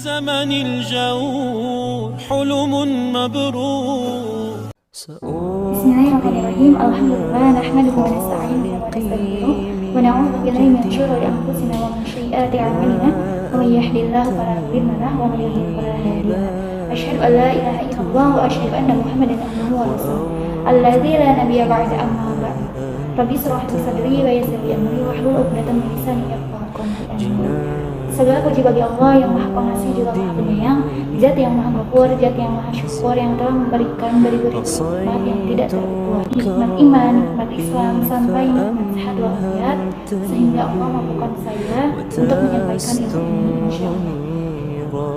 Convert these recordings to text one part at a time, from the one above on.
زمن الجور حلم مبرور. Bismillahirrahmanirrahim. Alhamdulillah nahmaduhu wa nasta'inuhu wa nastaghfiruh wa na'udzu billahi min shururi anfusina wa min sayyiati a'malina. Man yahdihillahu fala mudilla lahu wa man yudlil fala hadiya lahu. Asyhadu an la ilaha illallah wa asyhadu anna Muhammadan abduhu wa rasuluh. Alladzi la nabiyya ba'da amma ba'd. Rabbi shrah li sadri wa yassir li amri wahlul 'uqdatam min lisani yafqahu qawli. Segala puji bagi Allah yang Maha Pengasih juga Maha Penyayang, Zat yang Maha Ghafur, Zat yang Maha Syukur, yang telah memberikan beri-beri nikmat yang tidak terhitung, nikmat iman, nikmat Islam, sampai nikmat sehat walafiat, sehingga Allah mampukan saya untuk menyampaikan ilmu ini, insyaallah.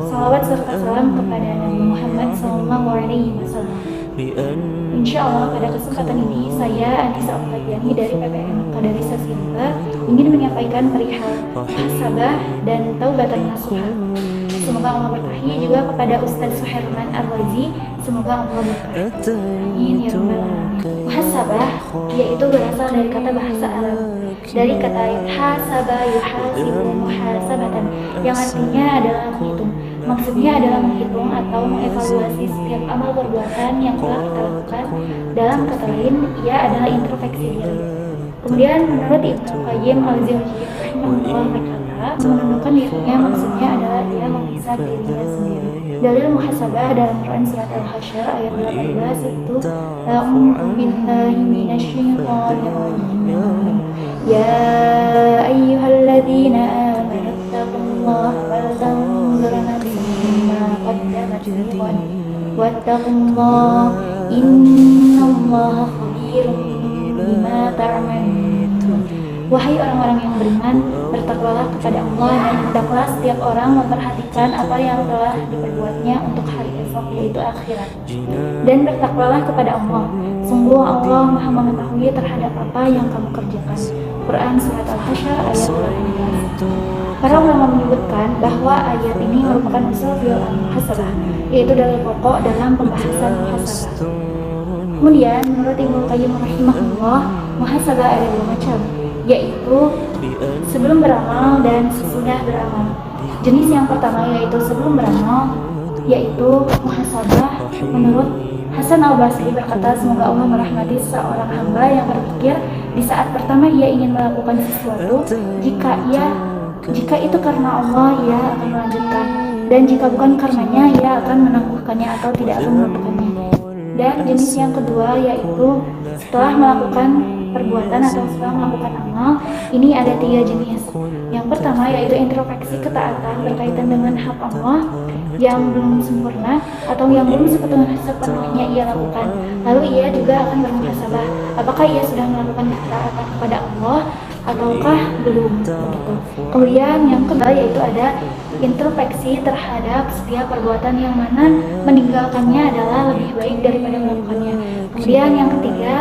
Salawat serta salam kepada Nabi Muhammad SAW. Insyaallah pada kesempatan ini saya Anissa Oktaviani dari PPM Qadarisa Silva ingin menyampaikan perihal muhasabah dan taubatan nasuha. Semoga Allah berkahi juga kepada Ustaz Suherman Ar-Razi. Semoga Allah berkahi. Amin ya rabbal alamin. Muhasabah yaitu berasal dari kata bahasa Arab, dari kata hasaba yuhasibu muhasabatan, yang artinya adalah menghitung. Maksudnya adalah menghitung atau mengevaluasi setiap amal perbuatan yang telah kita lakukan. Dalam kata lain, ia adalah introspeksi diri. Kemudian menurut Ibnu Qayyim al-Jauziyah rahimahullah berkata, menentukan dirinya maksudnya adalah dia menghisab dirinya sendiri. Dalil muhasabah dalam Quran surat Al-Hasyr ayat 18 itu A'udzu billahi minasyaitonir rajim. Ya ayyuhalladzina amanu taqullaha wal tanzur nafsum ma qaddamat lighad wattaqullaha innallaha khabirum bima ta'malun. Wahai orang-orang yang beriman, bertakwalah kepada Allah dan hendaklah setiap orang memperhatikan apa yang telah diperbuatnya untuk hari esok, yaitu akhirat. Dan bertakwalah kepada Allah. Sungguh Allah Maha mengetahui terhadap apa yang kamu kerjakan. Quran surat Al-Hasyr ayat 18. Para ulama menyebutkan bahwa ayat ini merupakan usul fil muhasabah, yaitu dalil pokok dalam pembahasan muhasabah. Kemudian menurut Ibnu Qayyim rahimahullah, muhasabah ada dua macam, yaitu sebelum beramal dan sesudah beramal. Jenis yang pertama yaitu sebelum beramal, yaitu muhasabah menurut Hasan al-Basri berkata, semoga Allah merahmati seorang hamba yang berpikir di saat pertama ia ingin melakukan sesuatu, jika itu karena Allah ia akan melanjutkan, dan jika bukan karenanya ia akan menangguhkannya atau tidak akan melakukannya. Dan jenis yang kedua yaitu setelah melakukan perbuatan atau setelah melakukan amal. Ini ada 3 jenis. Yang pertama yaitu introspeksi ketaatan berkaitan dengan hak Allah yang belum sempurna atau yang belum sepenuhnya ia lakukan. Lalu ia juga akan bermuhasabah, apakah ia sudah melakukan ketaatan kepada Allah ataukah belum. Kemudian yang kedua yaitu ada introspeksi terhadap setiap perbuatan yang mana meninggalkannya adalah lebih baik daripada melakukannya. Kemudian yang ketiga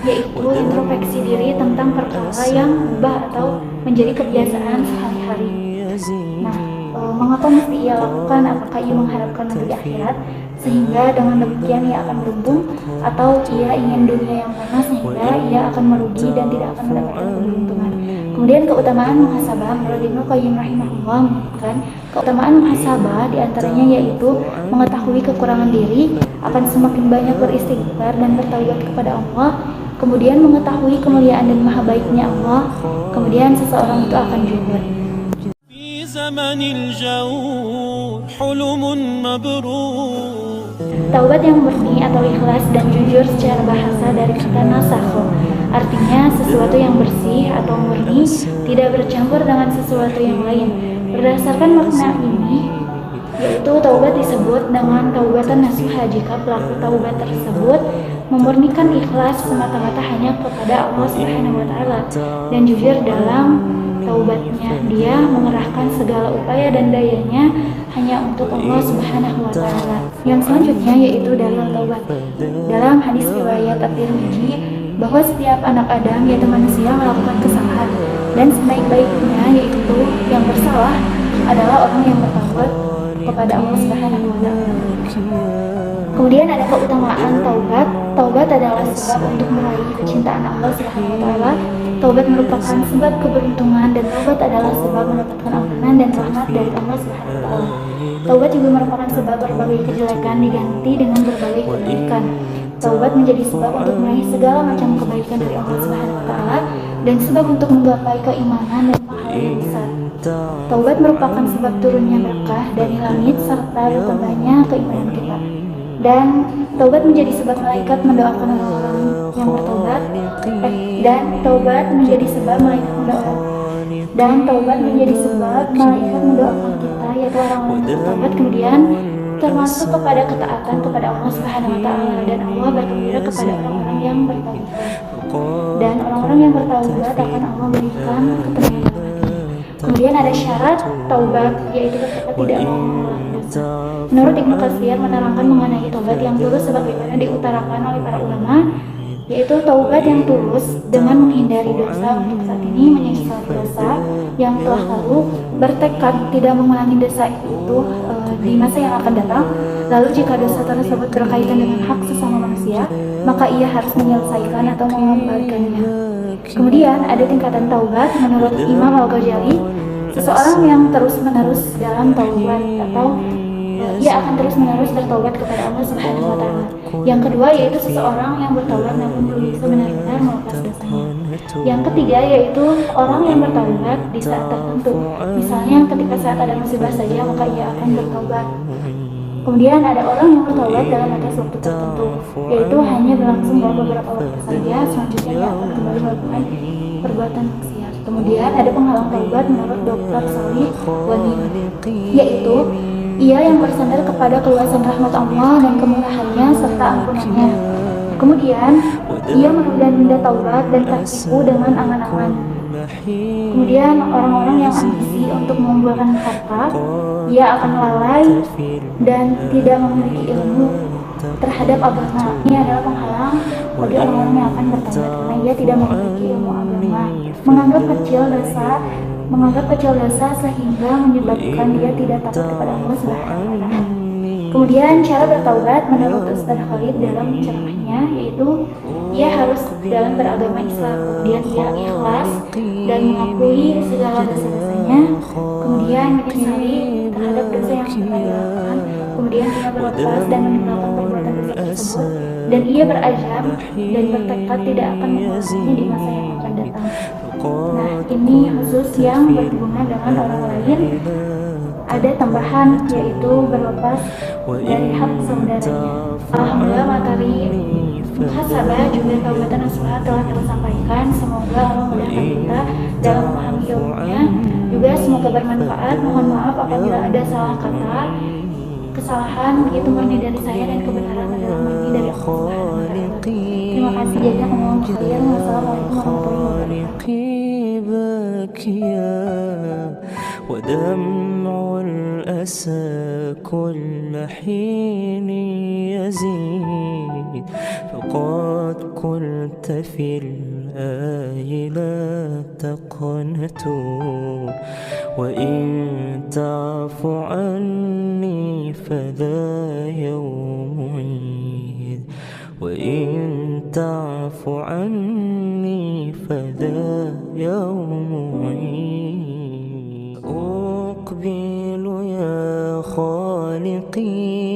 yaitu introspeksi diri tentang perkara yang berubah atau menjadi kebiasaan sehari-hari. Nah, mengapa mesti ia lakukan? Apakah ia mengharapkan negeri akhirat sehingga dengan demikian ia akan beruntung, atau ia ingin dunia yang panas sehingga ia akan merugi dan tidak akan mendapatkan keberuntungan? Kemudian keutamaan muhasabah menurut Ibnu Qayyim rahimahullah menyebutkan keutamaan muhasabah diantaranya yaitu mengetahui kekurangan diri, akan semakin banyak beristighfar dan bertaubat kepada Allah. Kemudian mengetahui kemuliaan dan maha baiknya Allah. Kemudian seseorang itu akan jujur. Taubat yang murni atau ikhlas dan jujur secara bahasa dari kata nasakh, artinya sesuatu yang bersih atau murni, tidak bercampur dengan sesuatu yang lain. Berdasarkan makna ini, yaitu taubat disebut dengan taubatan nasuha jika pelaku taubat tersebut memurnikan ikhlas semata-mata hanya kepada Allah Subhanahu wa taala dan jujur dalam taubatnya. Dia mengerahkan segala upaya dan dayanya hanya untuk Allah Subhanahu wa taala. Yang selanjutnya yaitu dalil taubat. Dalam hadis riwayat At-Tirmidzi bahwa setiap anak Adam yaitu manusia melakukan kesalahan, dan sebaik-baiknya yaitu yang bersalah adalah orang yang bertaubat kepada Allah Subhanahu wa taala. Kemudian ada keutamaan taubat. Taubat adalah sebab untuk meraih kecintaan Allah Subhanahu wa taala. Taubat merupakan sebab keberuntungan dan taubat adalah sebab mendapatkan ampunan dan rahmat dari Allah Subhanahu wa taala. Taubat juga merupakan sebab berbagai kejelekan diganti dengan berbagai kebaikan. Taubat menjadi sebab untuk meraih segala macam kebaikan dari Allah Subhanahu wa taala dan sebab untuk menggapai keimanan dan pahala yang besar. Taubat merupakan sebab turunnya berkah dari langit serta bertambahnya keimanan kita. Dan taubat menjadi sebab malaikat mendoakan orang-orang yang bertaubat. Dan taubat menjadi sebab malaikat mendoakan kita, yaitu orang-orang yang bertaubat kemudian termasuk kepada ketaatan kepada Allah Subhanahu wa taala, dan Allah bergembira kepada orang-orang yang bertaubat. Dan orang-orang yang bertaubat akan Allah berikan ketenangan. Kemudian ada syarat taubat, yaitu ketika tidak mau mengulangi dosa. Menurut Ibnu Katsir menerangkan mengenai taubat yang tulus sebagaimana diutarakan oleh para ulama, yaitu taubat yang tulus dengan menghindari dosa untuk saat ini, menyesali dosa yang telah lalu, bertekad tidak mengulangi dosa itu di masa yang akan datang. Lalu jika dosa tersebut berkaitan dengan hak sesama manusia, maka ia harus menyelesaikan atau mengembalikannya. Kemudian ada tingkatan taubat menurut Imam Al-Ghazali, seseorang yang terus-menerus dalam taubat atau ia akan terus-menerus bertaubat kepada Allah Subhanahu wa taala. Yang kedua yaitu seseorang yang bertaubat namun belum bisa benar-benar melepas dosanya. Yang ketiga yaitu orang yang bertaubat di saat tertentu. Misalnya ketika saat ada musibah saja maka ia akan bertaubat. Kemudian ada orang yang bertaubat dalam batas waktu tertentu, yaitu hanya berlangsung dalam beberapa waktu saja, selanjutnya ia akan kembali melakukan perbuatan maksiat. Kemudian ada penghalang taubat menurut Dr. Shalih Wani, yaitu ia yang bersandar kepada keluasan rahmat Allah dan kemurahannya serta ampunannya. Kemudian ia menunda-nunda taubat dan tertipu dengan angan-angan. Kemudian orang-orang yang ambisi untuk mengumpulkan harta, ia akan lalai dan tidak memiliki ilmu terhadap agama. Ini adalah penghalang bagi orang-orang yang akan bertaubat karena ia tidak memiliki ilmu agama, menganggap kecil dosa sehingga menyebabkan dia tidak takut kepada Allah Subhanahu wa taala. Kemudian cara bertaubat menurut Ustaz Khalid dalam ceramahnya yaitu ia harus dalam beragama Islam, kemudian ia ikhlas dan mengakui segala dosa-dosanya, kemudian menyesali terhadap dosa yang pernah dilakukan, kemudian ia berlepas dan meninggalkan perbuatan dosa tersebut, dan ia berazam dan bertekad tidak akan mengulanginya di masa yang akan datang. Nah, ini khusus yang berhubungan dengan orang lain. Ada tambahan yaitu berlepas dari hak saudaranya. Alhamdulillah materi muhasabah juga taubatan nasuha telah tersampaikan. Semoga Allah memudahkan kita dalam memahami ilmunya. Juga semoga bermanfaat. Mohon maaf apabila ada salah kata, kesalahan itu murni dari saya dan kebenaran adalah murni dari Allah Subhanahu wa taala. Terima kasih jazakumullah khairan. Wassalamualaikum warahmatullahi wabarakatuh. ودمع الأسى كل حين يزيد فقد قلت في الآي لا تقنطوا وإن تعف عني فذا يوم عيد وإن تعف عني فذا يوم عيد أقبل يا خالقي